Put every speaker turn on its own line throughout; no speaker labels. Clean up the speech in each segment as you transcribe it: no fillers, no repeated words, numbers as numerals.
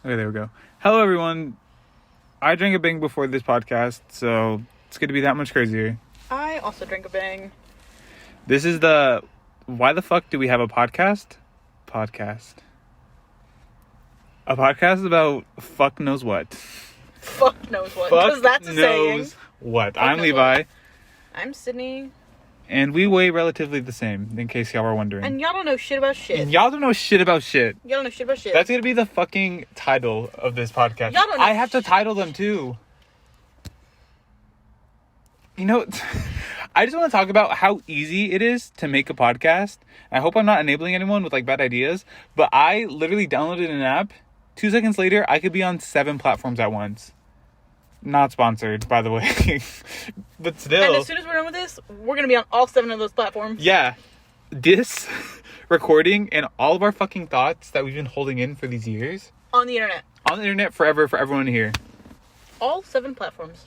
Okay, there we go. Hello, everyone. I drank a Bang before this podcast, so it's going to be that much crazier.
I also drink a Bang.
This is the... Why the fuck do we have a podcast? Podcast. A podcast about fuck knows what.
Fuck knows what. Because that's a saying.
Knows what.
Fuck
I'm
knows
Levi.
what. I'm Sydney.
And we weigh relatively the same, in case y'all were wondering.
And y'all don't know shit about shit.
And y'all don't know shit about shit.
Y'all don't know shit about shit.
That's going to be the fucking title of this podcast.
Y'all don't know
I have to title them too. You know, I just want to talk about how easy it is to make a podcast. I hope I'm not enabling anyone with like bad ideas, but I literally downloaded an app. 2 seconds later, I could be on 7 platforms at once. Not sponsored, by the way. But still.
And as soon as we're done with this, we're going to be on all 7 of those platforms.
Yeah. This recording and all of our fucking thoughts that we've been holding in for these years.
On the internet.
On the internet forever for everyone to hear.
All 7 platforms.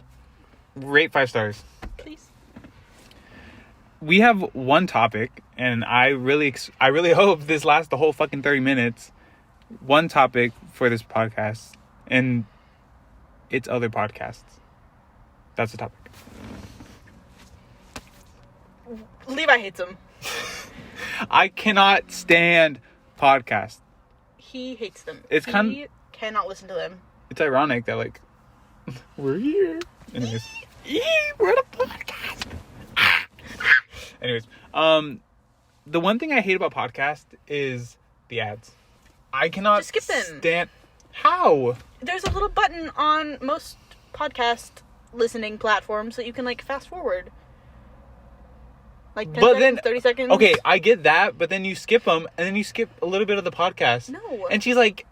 Rate 5 stars.
Please.
We have one topic, and I really hope this lasts the whole fucking 30 minutes. One topic for this podcast, and it's other podcasts. That's the topic.
Levi hates them.
I cannot stand podcasts.
He hates them.
He
cannot listen to them.
It's ironic that, like, we're here. Anyways. We're at a podcast. Anyways. The one thing I hate about podcasts is the ads. I cannot
Just skip them.
stand... How?
There's a little button on most podcast listening platforms that you can, like, fast forward. Like 10 seconds, 30 seconds.
Okay, I get that, but then you skip them, and then you skip a little bit of the podcast.
No.
And she's like,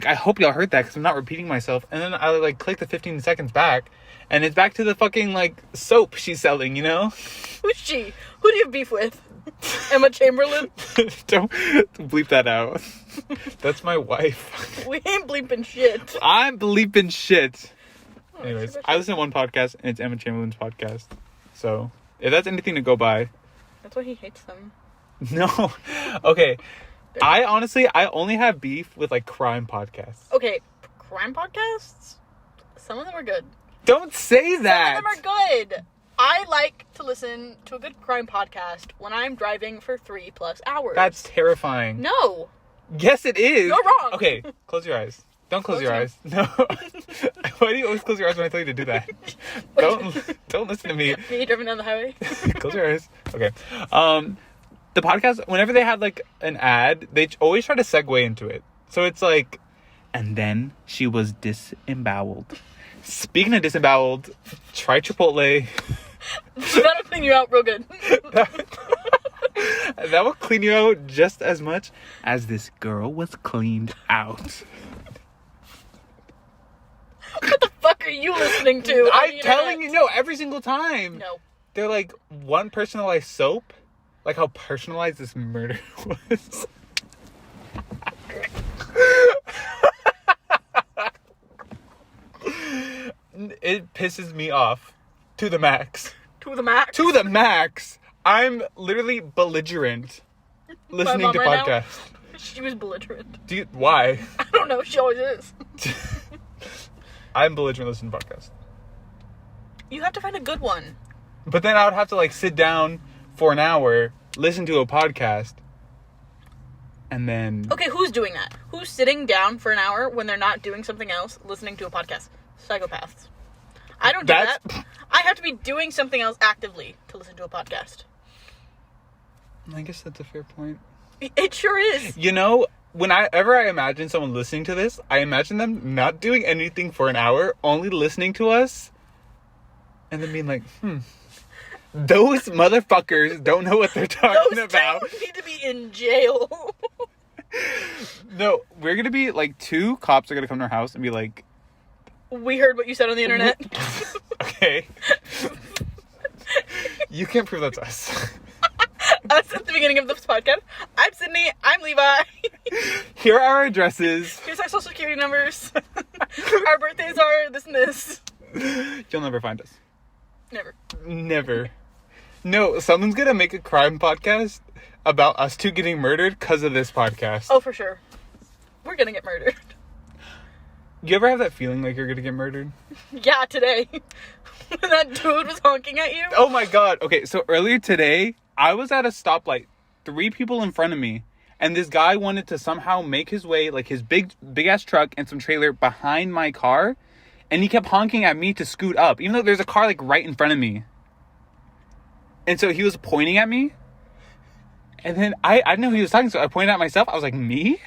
I hope y'all heard that, because I'm not repeating myself. And then I, like, click the 15 seconds back, and it's back to the fucking, like, soap she's selling, you know?
Who's she? Who do you have beef with? Emma Chamberlain?
Don't bleep that out. That's my wife.
We ain't bleeping shit.
I'm bleeping shit.
Oh,
Anyways, I listen to one podcast, and it's Emma Chamberlain's podcast. So, if that's anything to go by.
That's why he hates them.
No. Okay. I only have beef with, like, crime podcasts.
Okay, crime podcasts? Some of them are good.
Don't say that.
Some of them are good. I like to listen to a good crime podcast when I'm driving for 3+ hours.
That's terrifying.
No.
Yes, it is.
You're wrong.
Okay, close your eyes. Don't close your eyes. No. Why do you always close your eyes when I tell you to do that? Don't listen to me.
Me driving down the highway.
Close your eyes. Okay. The podcast, whenever they had like an ad, they always try to segue into it. So it's like, and then she was disemboweled. Speaking of disemboweled, try Chipotle.
That'll clean you out real good.
That will clean you out just as much as this girl was cleaned out.
What the fuck are you listening to?
I'm telling you, no, every single time.
No.
They're like one personalized soap. Like how personalized this murder was. It pisses me off to the max.
To the max.
To the max. I'm literally belligerent listening to
right
podcasts.
Now, she was belligerent.
Why?
I don't know. She always is.
I'm belligerent listening to podcasts.
You have to find a good one.
But then I would have to like sit down for an hour, listen to a podcast, and then...
Okay, who's doing that? Who's sitting down for an hour when they're not doing something else, listening to a podcast? Psychopaths. I don't do that. I have to be doing something else actively to listen to a podcast.
I guess that's a fair point.
It sure is.
You know, whenever I imagine someone listening to this, I imagine them not doing anything for an hour, only listening to us, and then being like, those motherfuckers don't know what they're talking about.
Those two need to be in jail.
No, we're gonna be like 2 cops are gonna come to our house and be like,
we heard what you said on the internet.
Okay. You can't prove that's us.
Us at the beginning of this podcast. I'm Sydney. I'm Levi.
Here are our addresses.
Here's our social security numbers. Our birthdays are this and this.
You'll never find us.
Never.
No, someone's gonna make a crime podcast about us 2 getting murdered because of this podcast.
Oh, for sure. We're gonna get murdered.
You ever have that feeling like you're gonna get murdered?
Yeah, today. When that dude was honking at you.
Oh my god. Okay, so earlier today, I was at a stoplight. 3 people in front of me. And this guy wanted to somehow make his way, like his big ass truck and some trailer behind my car. And he kept honking at me to scoot up, even though there's a car like right in front of me. And so he was pointing at me. And then I didn't know who he was talking to, so I pointed at myself. I was like, me?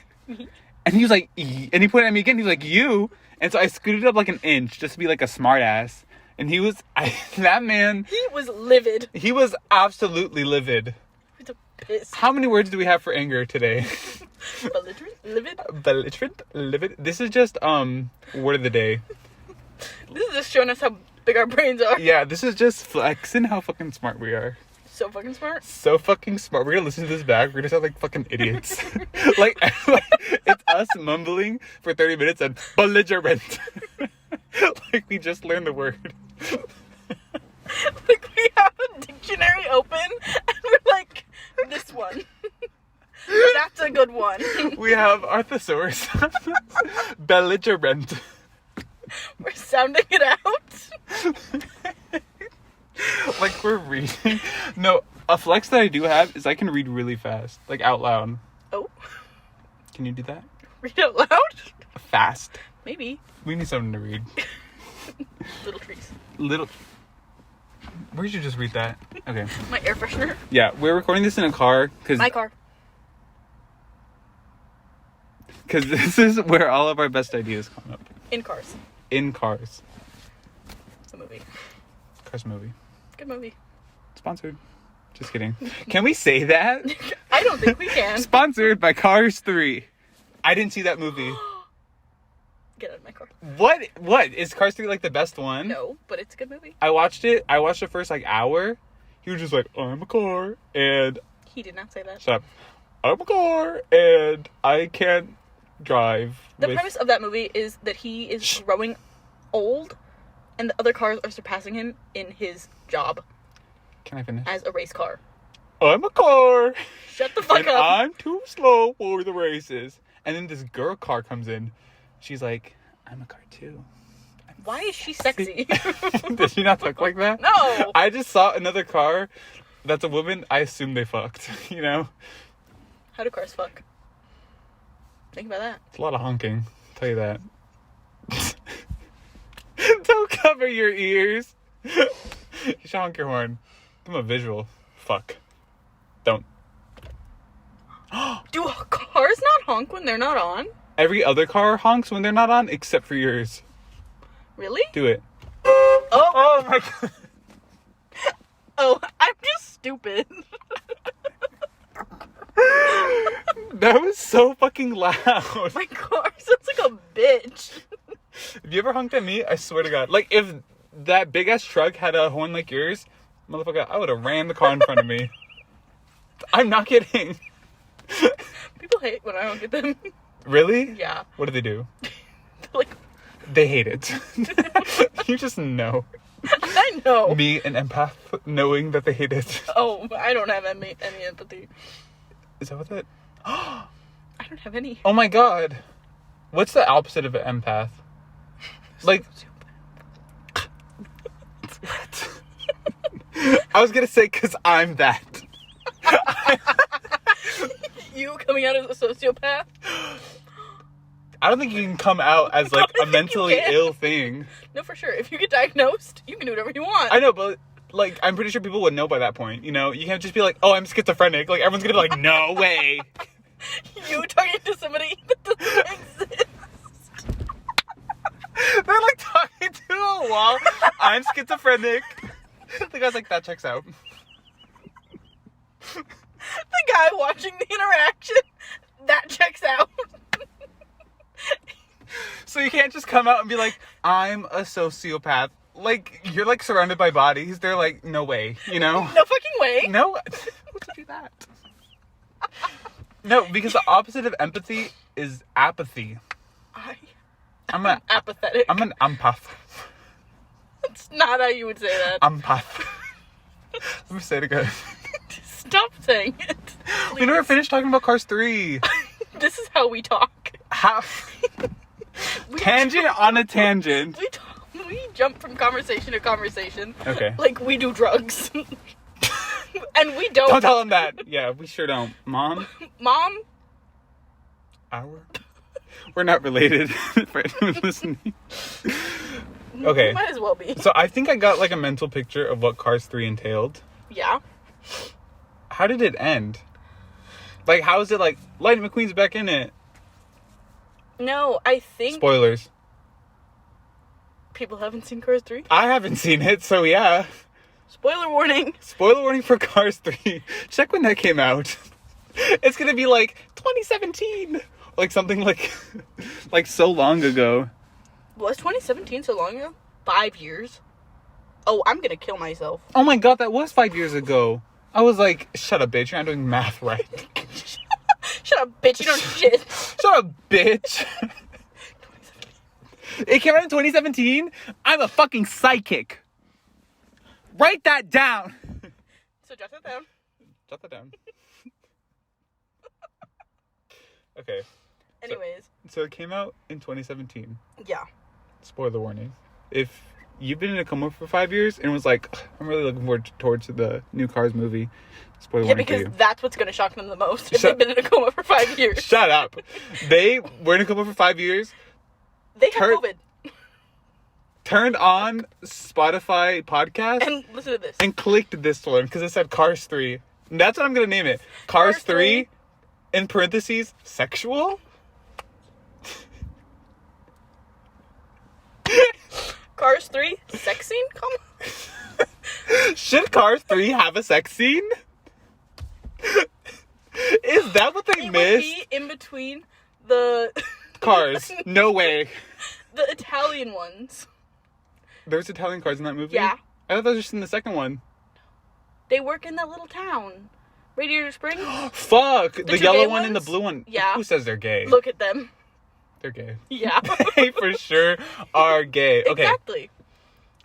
And he was like, and he pointed at me again. He was like, you? And so I scooted up like an inch just to be like a smart ass. And he was, that man.
He was livid.
He was absolutely livid.
He was pissed.
How many words do we have for anger today?
Belligerent? Livid?
Belligerent? Livid? This is just, word of the day.
This is just showing us how big our brains are.
Yeah, this is just flexing how fucking smart we are.
So fucking smart.
So fucking smart. We're gonna listen to this back. We're gonna sound like fucking idiots. like, it's us mumbling for 30 minutes and belligerent. Like we just learned the word.
Like we have a dictionary open and we're like, this one. That's a good one.
We have our thesaurus. Belligerent.
We're sounding it out.
Like we're reading. No, a flex that I do have is I can read really fast. Like out loud.
Oh.
Can you do that?
Read out loud?
Fast.
Maybe.
We need something to read.
Little trees.
Where did you just read that? Okay.
My air freshener.
Yeah, we're recording this in a car because
My car.
this is where all of our best ideas come up.
In cars.
In cars.
It's a movie.
Cars movie.
Good movie.
Sponsored. Just kidding. Can we say that?
I don't think we can.
Sponsored by Cars 3. I didn't see that movie.
Get out of my car.
What? Is Cars 3 like the best one?
No, but it's a good movie.
I watched it. I watched the first like hour. He was just like, I'm a car. And
He did not say that.
shut up. I'm a car. And I can't drive.
The premise of that movie is that he is growing old and the other cars are surpassing him in his job
Can I finish?
as a race car.
I'm a car.
Shut the fuck
And
up.
I'm too slow for the races. And then this girl car comes in. She's like, I'm a car too.
Why is she sexy?
Does she not look like that?
No.
I just saw another car that's a woman. I assume they fucked, you know?
How do cars fuck? Think about that.
It's a lot of honking. I'll tell you that. Don't cover your ears. You should honk your horn. I'm a visual. Fuck. Don't.
Do cars not honk when they're not on?
Every other car honks when they're not on, except for yours.
Really?
Do it.
Oh,
Oh my god.
oh, I'm just stupid.
That was so fucking loud.
My car sounds like a bitch.
Have you ever honked at me? I swear to God. Like, if that big ass truck had a horn like yours, motherfucker, I would have ran the car in front of me. I'm not kidding.
People hate when I honk at them.
Really?
Yeah.
What do they do?
Like,
They hate it. You just know.
I know.
Me, an empath, knowing that they hate it.
Oh, I don't have any empathy.
Is that what that?
I don't have any.
Oh my god. What's the opposite of an empath? Like, I was gonna say, because I'm that.
You coming out as a sociopath?
I don't think you can come out as like
I
a
think you
mentally
can.
ill thing.
No, for sure. If you get diagnosed, you can do whatever you want.
I know, but like, I'm pretty sure people would know by that point. You know, you can't just be like, "Oh, I'm schizophrenic." Like, everyone's gonna be like, "No way."
You talking to somebody that doesn't exist.
They're like talking to a wall. I'm schizophrenic. The guy's like, that checks out.
The guy watching the interaction, that checks out.
So you can't just come out and be like, I'm a sociopath. Like, you're like surrounded by bodies. They're like, no way, you know?
No fucking way.
No. Who told you that? No, because the opposite of empathy is apathy. I'm an
apathetic.
I'm an empath.
That's not how you would say that.
Empath. Let me say it again.
Stop saying it.
We never finished talking about Cars 3.
This is how we talk.
How? Tangent on a tangent.
We jump from conversation to conversation.
Okay.
Like we do drugs. And we don't.
Don't tell him that. Yeah, we sure don't. Mom?
Mom?
We're not related for anyone listening. Okay.
Might as well be.
So I think I got like a mental picture of what Cars 3 entailed.
Yeah.
How did it end? Like, how is it like, Lightning McQueen's back in it?
No, I think
Spoilers.
people haven't seen Cars 3.
I haven't seen it, so yeah.
Spoiler warning.
Spoiler warning for Cars 3. Check when that came out. It's gonna be like 2017. Like something like so long ago.
Was 2017 so long ago? 5 years? Oh, I'm gonna kill myself.
Oh my god, that was 5 years ago. I was like, shut up, bitch. You're not doing math right.
Shut up, bitch. You don't shit.
Shut up, bitch. It came out in 2017? I'm a fucking psychic. Write that down.
So jot that down.
Jot that down. Okay.
Anyways.
So it came out in 2017.
Yeah.
Spoiler warning. If you've been in a coma for 5 years and was like, I'm really looking forward towards the new Cars movie. Spoiler warning for you.
Because that's what's gonna shock them the most. If they've been in a coma for 5 years.
Shut up. They were in a coma for 5 years.
They have COVID.
Turned on Spotify podcast
And listen to this.
and clicked this one because it said Cars 3. And that's what I'm gonna name it. Cars 3 in parentheses sexual.
Cars 3 sex scene? Come.
Should Cars 3 have a sex scene? Is that what they
It
missed?
would be in between the
Cars. No way.
the Italian ones.
There was Italian cars in that movie?
Yeah.
I thought that was just in the second one.
They work in that little town. Radiator Springs.
Fuck! The
two
yellow
gay
one and the
ones?
blue one.
Yeah.
Who says they're gay?
Look at them.
They're gay.
Yeah.
They for sure are gay. Okay.
Exactly.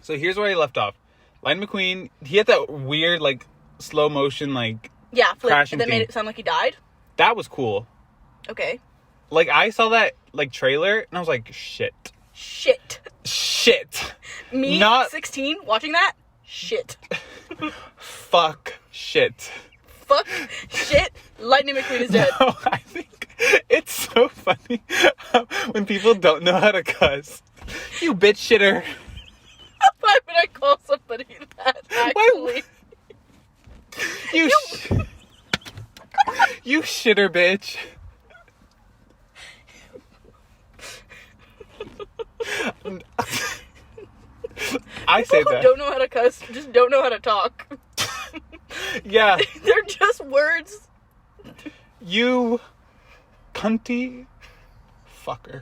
So here's where I left off. Lightning McQueen, he had that weird, like, slow motion, like,
Yeah, flip.
crashing
That made
thing.
it sound like he died.
That was cool.
Okay.
Like, I saw that, like, trailer, and I was like, shit.
Shit.
Shit.
Me,
Not-
16, watching that? Shit.
Fuck. Shit.
Fuck. Shit. Lightning McQueen is dead.
No, I think it's so funny when people don't know how to cuss. You bitch shitter.
Why would I call somebody that, actually?
You shitter bitch. I say
People who
that.
don't know how to cuss just don't know how to talk.
Yeah.
They're just words.
You cunty fucker.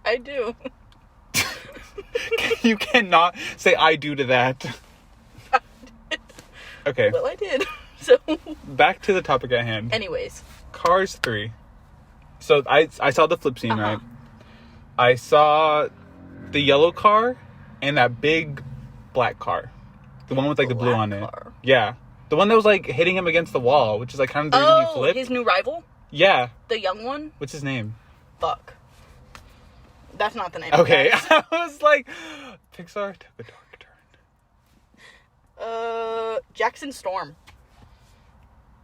I do.
You cannot say I do to that. Okay,
Well, I did. So,
back to the topic at hand.
anyways.
Cars 3. So I saw the flip scene,
Uh-huh.
right? I saw the yellow car and that big black car. The one with like the blue
Black
on it.
car.
Yeah. The one that was like hitting him against the wall, which is like kind of the reason you
Oh,
flip.
his new rival?
Yeah.
The young one?
What's his name?
Fuck. That's not the name.
Okay.
Guys.
I was like, Pixar took a dark turn.
Jackson Storm.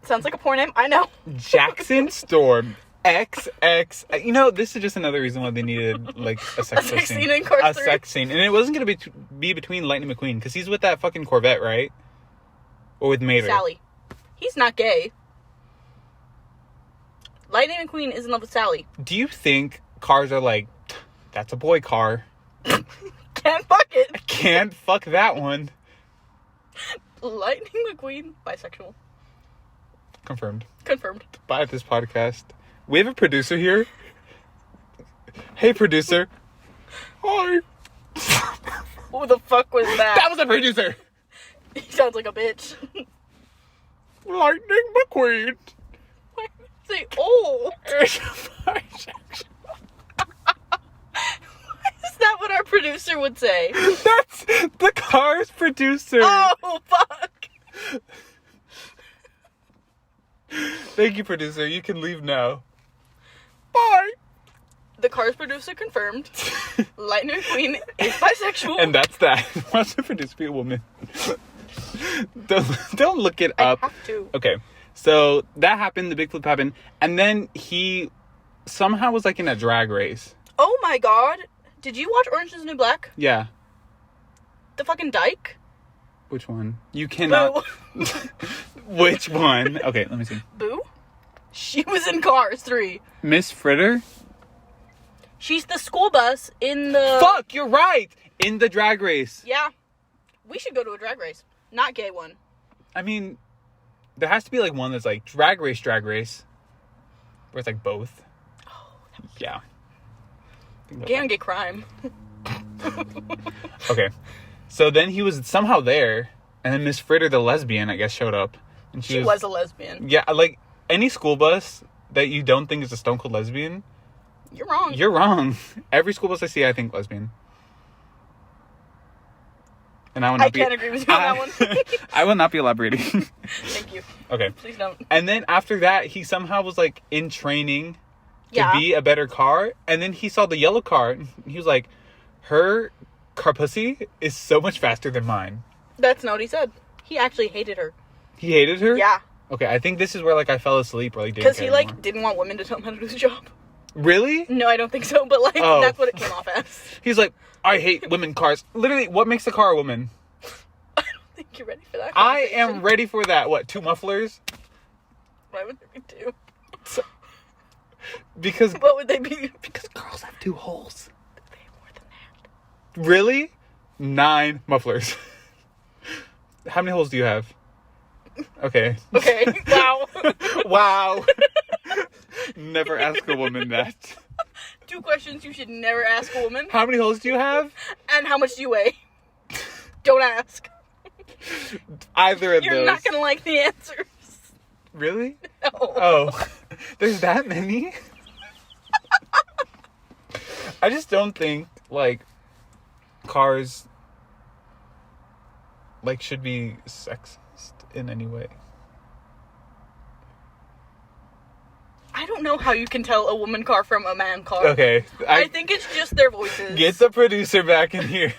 Sounds like a porn name. I know.
Jackson Storm. XX. You know, this is just another reason why they needed like a sex
sex
scene.
scene in Cars
A
3.
sex scene. And it wasn't going to be between Lightning McQueen because he's with that fucking Corvette, right? Or with Mater.
Sally. He's not gay. Lightning McQueen is in love with Sally.
Do you think cars are like, that's a boy car?
Can't fuck it.
Can't fuck that one.
Lightning McQueen, bisexual.
Confirmed.
Confirmed.
Bye at this podcast. We have a producer here. Hey, producer. Hi.
Who the fuck was that?
That was a producer.
He sounds like a bitch.
Lightning McQueen.
Why did you say, oh?
Is
Is that what our producer would say?
That's the car's producer.
Oh, fuck.
Thank you, producer. You can leave now. Bye.
The Cars producer confirmed. Lightning McQueen is bisexual.
And that's that. Wants to produce be a woman. don't look it up.
I have to.
Okay. So that happened, the big flip happened, and then he somehow was like in a drag race.
Oh my god. Did you watch Orange is the New Black?
Yeah.
The fucking dyke?
Which one? You cannot.
Boo.
Which one? Okay, let me see.
Boo? She was in Cars 3.
Miss Fritter?
She's the school bus in the...
Fuck, you're right! In the drag race.
Yeah. We should go to a drag race. Not gay one.
I mean, there has to be like one that's like drag race. Where it's like both.
Oh,
Yeah.
gay on gay crime.
Okay. So then he was somehow there, and then Miss Fritter, the lesbian, I guess, showed up. And
She was a lesbian.
Yeah, like, any school bus that you don't think is a stone cold lesbian,
You're wrong.
you're wrong. Every school bus I see, I think lesbian. And I will not
I can't agree with you on that one.
I will not be elaborating.
Thank you.
Okay.
Please don't.
And then after that, he somehow was, like, in training to
Yeah.
be a better car. And then he saw the yellow car, and he was like, her car pussy is so much faster than mine.
That's not what he said. He actually hated her.
He hated her?
Yeah.
Okay, I think this is where, like, I fell asleep or, like, didn't
Because
care
he, like,
anymore.
didn't want women to tell him how to do his job.
Really?
No, I don't think so. But, like,
Oh.
that's what it came off as.
He's like, I hate women cars. Literally, what makes a car a woman?
I don't think you're ready for that
I
conversation.
am ready for that. What, 2 mufflers?
Why would there be 2?
Because
What would they be?
because girls have 2 holes.
They have more than that.
Really? 9 mufflers. How many holes do you have? Okay.
Okay. Wow.
Wow. Never ask a woman that.
2 questions you should never ask a woman.
How many holes do you have?
And how much do you weigh? Don't ask.
Either of
You're
those.
not gonna like the answers.
Really?
No.
Oh. There's that many? I just don't think, like, cars, like, should be sexist in any way.
I don't know how you can tell a woman car from a man car.
Okay.
I think it's just their voices.
Get the producer back in here.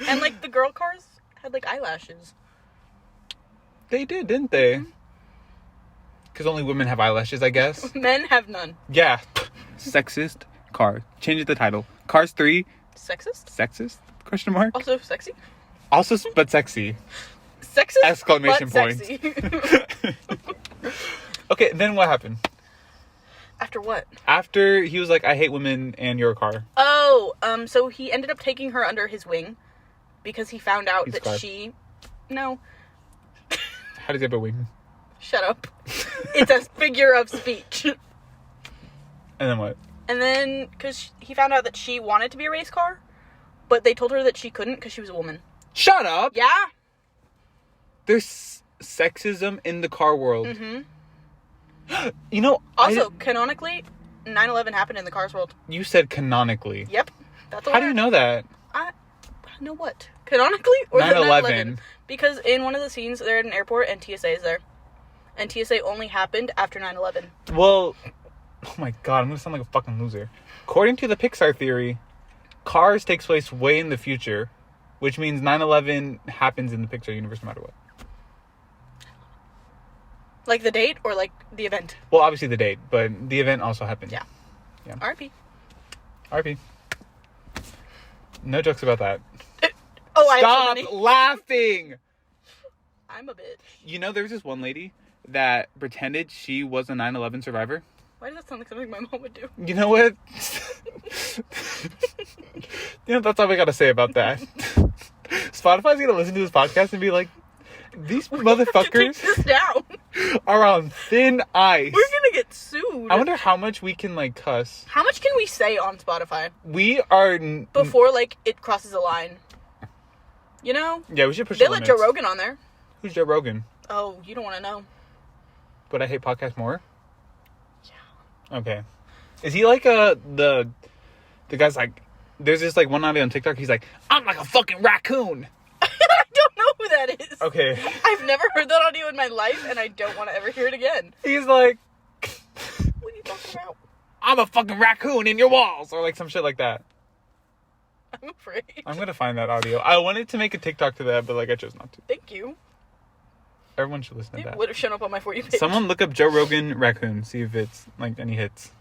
And, like, the girl cars had, like, eyelashes.
They did, didn't they? Because only women have eyelashes, I guess.
Men have none.
Yeah. Sexist car. Change the title. Cars 3.
Sexist?
Sexist? Question mark.
Also sexy?
Also, but sexy.
Sexist?
Exclamation
but
point.
Sexy.
Okay, then what happened?
After what?
After he was like, I hate women and your car.
Oh, so he ended up taking her under his wing because he found out
He's
that
car.
she... No.
How does he have a wing?
Shut up. It's a figure of speech.
And then what?
And then, because he found out that she wanted to be a race car, but they told her that she couldn't because she was a woman.
Shut up!
Yeah.
There's sexism in the car world.
Mm-hmm.
You know,
Also, canonically, 9/11 happened in the Cars world.
you said canonically.
Yep. That's
How do you know that?
I know what? Canonically? Or is it
9/11.
Because in one of the scenes, they're at an airport and TSA is there. And TSA only happened after 9/11.
Well, oh my god, I'm gonna sound like a fucking loser. According to the Pixar theory, Cars takes place way in the future, which means 9/11 happens in the Pixar universe no matter what.
Like the date or like the event?
Well, obviously the date, but the event also happened.
Yeah.
Yeah.
RP.
RP. No jokes about that.
Oh, I have
Stop
so many.
laughing!
I'm a bitch.
You know, there was this one lady that pretended she was a 9/11 survivor.
Why does that sound like something my mom would do?
You know what? That's all we gotta say about that. Spotify's gonna listen to this podcast and be like, these
Take
motherfuckers
this down.
are on thin ice.
We're gonna get sued.
I wonder how much we can, like, cuss.
How much can we say on Spotify
We are...
before like it crosses a line? You know?
Yeah, we should push
They
the
let
limits.
Joe Rogan on there.
Who's Joe Rogan?
Oh, you don't want to know.
Would I hate podcasts more?
Yeah.
Okay. Is he like the guy's like, there's this like one audio on TikTok, he's like, I'm like a fucking raccoon.
I don't know who that is.
Okay.
I've never heard that audio in my life, and I don't want to ever hear it again.
He's like,
What are you talking about?
I'm a fucking raccoon in your walls, or like some shit like that.
I'm afraid.
I'm gonna find that audio. I wanted to make a TikTok to that, but like I chose not to.
Thank you.
Everyone should listen to
It
that.
would have shown up on my For You page.
Someone look up Joe Rogan raccoon, see if it's like any hits.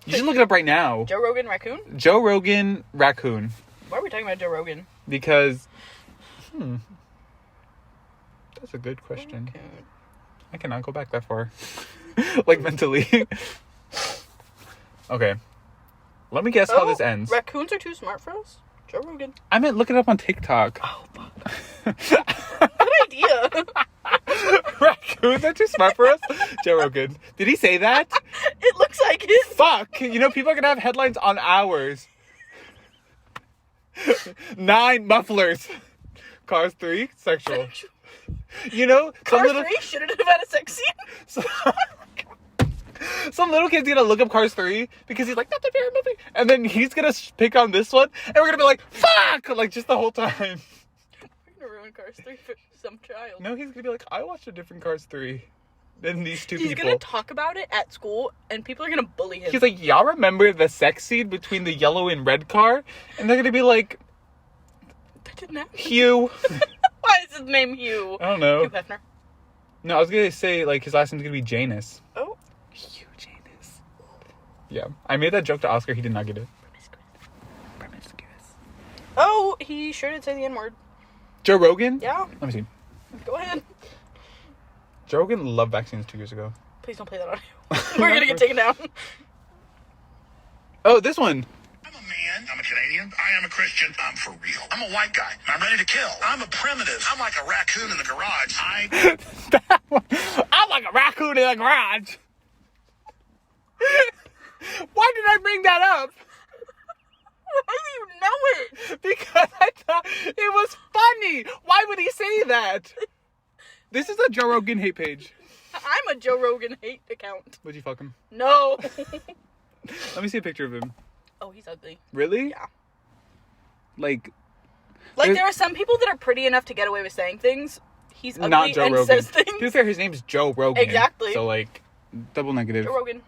You should look it up right now.
Joe Rogan raccoon?
Joe Rogan raccoon.
Why are we talking about Joe Rogan?
Because, that's a good question.
Okay.
I cannot go back that far. Like mentally. Okay. Let me guess how this ends.
Raccoons are too smart for us? Joe Rogan.
I meant look it up on TikTok.
Oh, fuck. Good idea.
Raccoons are too smart for us? Joe Rogan. Did he say that?
It looks like it.
Fuck. You know, people are gonna have headlines on ours. 9 mufflers. Cars 3, sexual. You know,
Cars 3 shouldn't have had a sex scene.
Some little kid's gonna look up Cars 3 because he's like, that's a favorite movie. And then he's gonna pick on this one, and we're gonna be like, fuck! Like, just the whole time.
We're gonna ruin Cars 3 for some child.
No, he's gonna be like, I watched a different Cars 3 than these two
He's
people.
gonna talk about it at school, and people are gonna bully him.
He's like, y'all remember the sex scene between the yellow and red car? And they're gonna be like,
That didn't happen.
Hugh.
Why is his name Hugh?
I don't know.
Hugh Hefner.
No, I was gonna say, like, his last name's gonna be Janus.
Oh.
Hugh Janus. Yeah. I made that joke to Oscar, he did not get it. Promiscuous.
Oh, he sure did say the N-word.
Joe Rogan?
Yeah.
Let me see.
Go ahead.
Joe Rogan loved vaccines 2 years ago.
Please don't play that audio. We're gonna get taken down.
Oh, this one.
I'm a man. I'm a Canadian. I am a Christian. I'm for real. I'm a white guy. I'm ready to kill. I'm a primitive. I'm like a raccoon in the garage.
That one. I'm like a raccoon in the garage. Why did I bring that up?
Why do you know it?
Because I thought it was funny. Why would he say that? This is a Joe Rogan hate page.
I'm a Joe Rogan hate account.
Would you fuck him?
No.
Let me see a picture of him.
Oh, he's ugly.
Really?
Yeah.
Like
There are some people that are pretty enough to get away with saying things. He's ugly
not Joe
and
Rogan.
says
To be
things.
fair, his name's Joe Rogan.
Exactly.
So like, double negative.
Joe Rogan.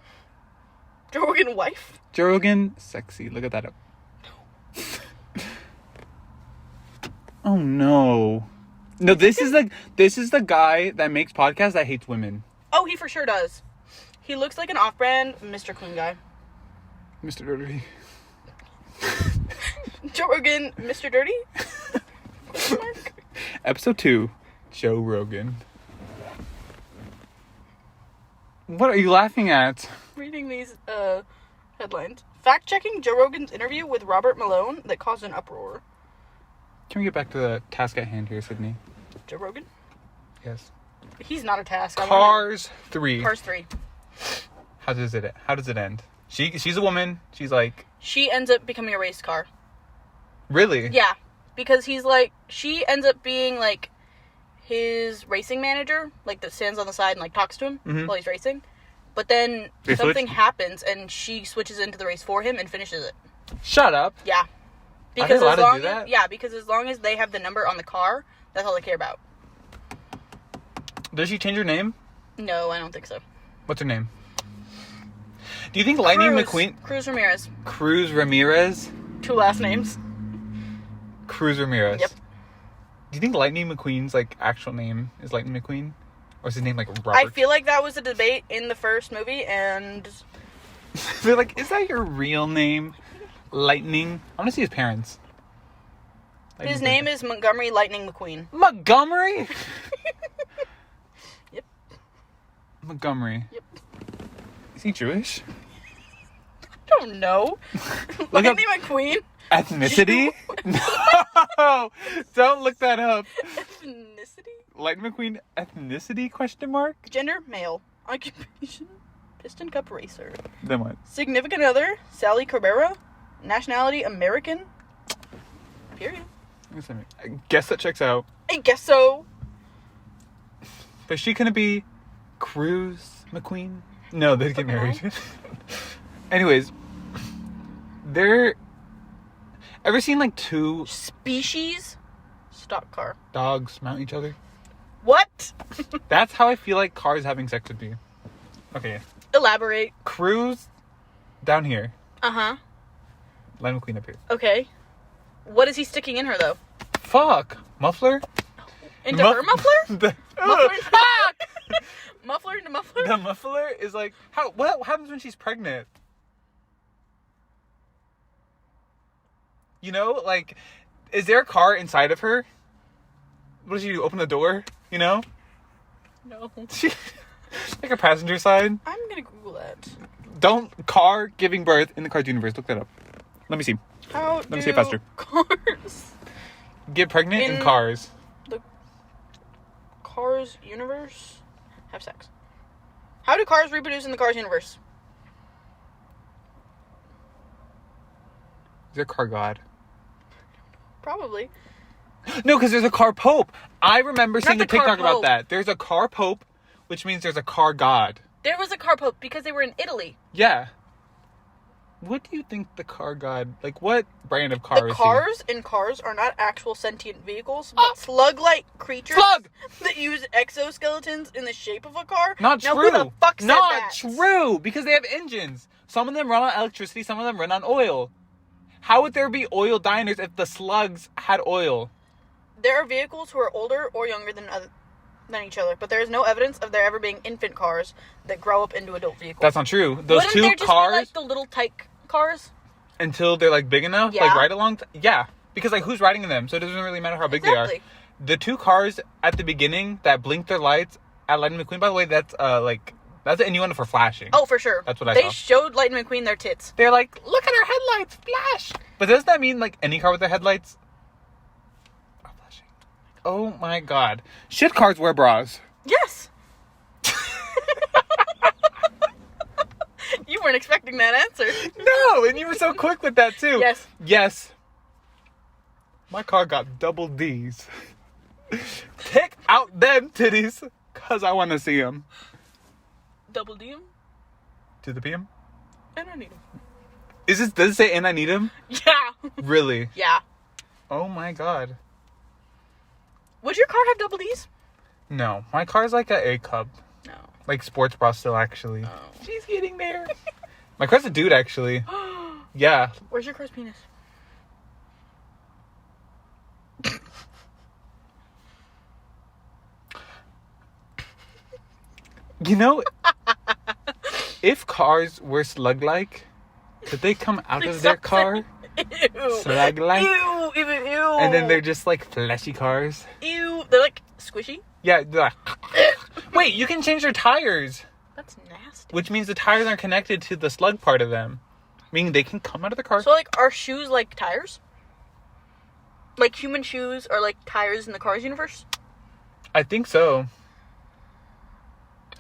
Joe Rogan wife.
Joe Rogan, sexy. Look at that up. Oh no. No, this is the guy that makes podcasts that hates women.
Oh, he for sure does. He looks like an off-brand Mr. Clean guy.
Mr. Dirty.
Joe Rogan, Mr. Dirty? Question mark?
Episode 2, Joe Rogan. What are you laughing at?
Reading these headlines. Fact-checking Joe Rogan's interview with Robert Malone that caused an uproar.
Can we get back to the task at hand here, Sydney?
Joe Rogan?
Yes.
He's not a task.
Cars 3.
Cars 3.
How does it end? She's a woman. She's like,
She ends up becoming a race car.
really?
Yeah. Because she ends up being like his racing manager, like that stands on the side and like talks to him while he's racing. But then
They
something
switch?
happens and she switches into the race for him and finishes it.
Shut up.
Yeah.
Are they allowed to do that?
Yeah, because as long as they have the number on the car, that's all they care about.
Does she change her name?
No, I don't think so.
What's her name? Do you think Lightning McQueen...
Cruz Ramirez.
Cruz Ramirez?
2 last names.
Cruz Ramirez.
Yep.
Do you think Lightning McQueen's like actual name is Lightning McQueen? Or is his name like Robert?
I feel like that was a debate in the first movie, and
They're like, is that your real name? Lightning? I want to see his parents.
his name is Montgomery Lightning McQueen.
Montgomery?
Yep.
Montgomery.
Yep.
Is he Jewish?
I don't know.
Look up
Lightning McQueen?
ethnicity? No! Don't look that up.
Ethnicity?
Lightning McQueen ethnicity question mark?
Gender, male. Occupation, Piston Cup racer.
Then what?
Significant other, Sally Cabrera. Nationality, American. Period.
I guess that checks out.
I guess so.
But she gonna be Cruz McQueen? No, they get married. Anyways, they're... Ever seen like 2
Species, stock car.
dogs mount each other?
What?
That's how I feel like cars having sex would be. Okay.
Elaborate.
Cruz down here.
Uh-huh.
Lightning McQueen up here.
Okay. What is he sticking in her, though?
Fuck. Muffler?
Into her muffler?
The,
Muffler into fuck! Muffler into muffler?
the muffler is like... What happens when she's pregnant? You know, like... Is there a car inside of her? What does she do? Open the door? You know?
No.
Like a passenger side?
I'm gonna Google that.
Don't car giving birth in the cartoon universe. Look that up. Let me see.
Let
me see it faster.
Cars
Get pregnant in
In-
cars.
the Cars universe have sex? How do cars reproduce in the Cars universe?
Is there a car god?
Probably.
No, because there's a car pope. I remember seeing
the
a TikTok
car
about
pope.
that. There's a car pope, which means there's a car god.
There was a car pope because they were in Italy.
Yeah. What do you think the car god... Like, what brand of car
The
is
cars in Cars are not actual sentient vehicles, but slug-like creatures
Slug!
that use exoskeletons in the shape of a car.
Not
now,
true.
Who the fuck said
Not
that?
true. Because they have engines. Some of them run on electricity. Some of them run on oil. How would there be oil diners if the slugs had oil?
There are vehicles who are older or younger than each other, but there is no evidence of there ever being infant cars that grow up into adult vehicles.
That's not true. Those
Wouldn't
two
there just
cars,
be like the little tyke cars?
until they're like big enough,
Yeah.
like ride along. Yeah. Because like who's riding in them? So it doesn't really matter how big they
Exactly.
are. The two cars at the beginning that blink their lights at Lightning McQueen, by the way, that's an innuendo for flashing.
Oh, for sure.
That's what I
They
saw.
showed Lightning McQueen their tits.
They're like, look at our headlights, flash. But doesn't that mean like any car with their headlights are flashing? Oh my god. Should cars wear bras?
Yes. You weren't expecting that answer.
No, and you were so quick with that too.
Yes.
Yes. My car got double D's. Take out them titties, cause I want to see them.
Double D 'em,
To the PM?
and I need 'em.
Does it say and I need him?
Yeah.
Really?
Yeah.
Oh my god.
Would your car have double D's?
No, my car's like a A cup.
No.
Like sports bra still actually.
Oh.
She's getting there. My car's a dude actually. Yeah.
Where's your car's penis?
You know, if cars were slug-like, could they come out of their car?
Ew.
Slug-like?
Ew. Ew. Ew.
And then they're just like fleshy cars?
Ew. They're like squishy.
Yeah. They're like, wait, you can change their tires.
That's nasty.
Which means the tires aren't connected to the slug part of them. Meaning they can come out of the car.
So, like, are shoes like tires? Like, human shoes are like tires in the Cars universe?
I think so.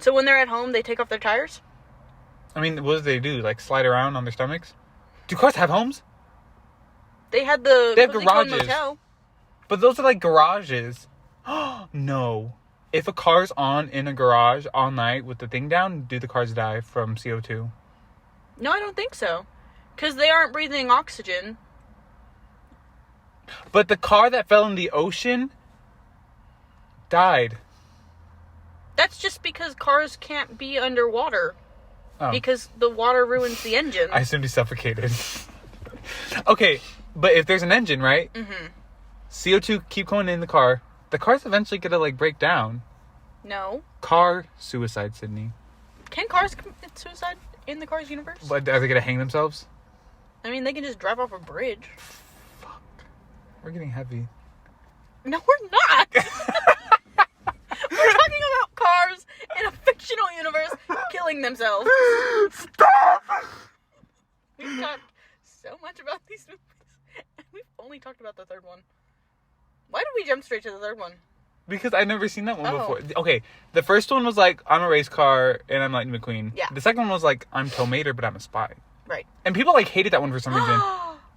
So when they're at home, they take off their tires?
I mean, what do they do? Like slide around on their stomachs? Do cars have homes?
They have
They have
Cozy Cone
garages.
Motel.
But those are like garages. No. If a car's on in a garage all night with the thing down, do the cars die from CO2?
No, I don't think so. Because they aren't breathing oxygen.
But the car that fell in the ocean died.
That's just because cars can't be underwater.
Oh.
Because the water ruins the engine.
I assumed he suffocated. Okay, but if there's an engine, right?
Mm-hmm.
CO2 keep going in the car. The car's eventually gonna like break down.
No.
Car suicide, Sydney.
Can cars commit suicide in the Cars universe?
But are they gonna hang themselves?
I mean, they can just drive off a bridge.
We're getting heavy.
No, we're not. We're talking about cars in a fictional universe killing themselves.
Stop!
We've talked so much about these movies, and we've only talked about the third one. Why did we jump straight to the third one?
Because I've never seen that one
Oh.
before. Okay, the first one was like, I'm a race car and I'm Lightning McQueen.
Yeah.
The second one was like, I'm Tow Mater, but I'm a spy.
Right.
And people like hated that one for some reason.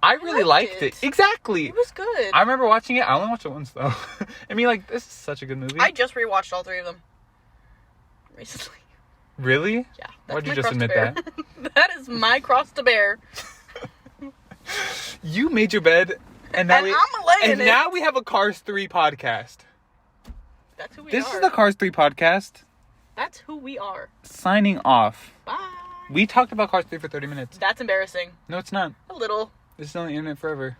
I really liked it. Exactly.
It was good.
I remember watching it. I only watched it once though. I mean, like, this is such a good movie.
I just rewatched all three of them recently.
Really?
Yeah.
Why'd you
my
just
cross to
admit
bear.
that?
That is my cross to bear.
You made your bed, and now
And I'm laying it.
now we have a Cars 3 podcast.
That's who we
This
are.
is the Cars 3 podcast.
That's who we are.
Signing off.
Bye.
We talked about Cars 3 for 30 minutes.
That's embarrassing.
No, it's not.
A little.
This is on the internet forever.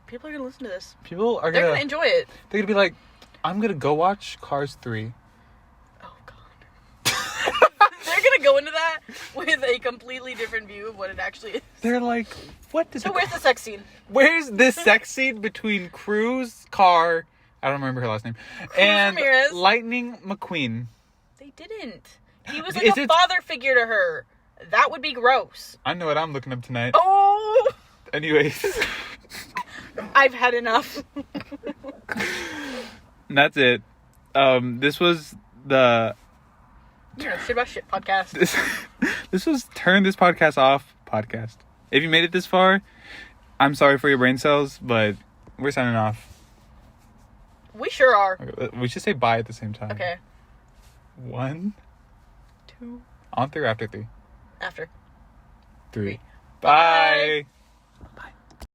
People are gonna listen to this.
People are
They're
gonna...
gonna enjoy it.
They're gonna be like, I'm gonna go watch Cars 3.
Oh, God. They're gonna go into that with a completely different view of what it actually is.
They're like, what did
So where's the sex scene?
Where's this sex scene between Cruz, Carr, I don't remember her last name, and
Ramirez.
Lightning McQueen?
They didn't. He was
Is
like a
it-
father figure to her. That would be gross.
I know what I'm looking up tonight.
Oh!
Anyways,
I've had enough.
that's it. This was the...
You know, shit about shit podcast.
This was Turn This Podcast Off podcast. If you made it this far, I'm sorry for your brain cells, but we're signing off.
We sure are.
Okay, we should say bye at the same time.
Okay.
1,
2.
on 3 or after 3?
After.
3. Bye.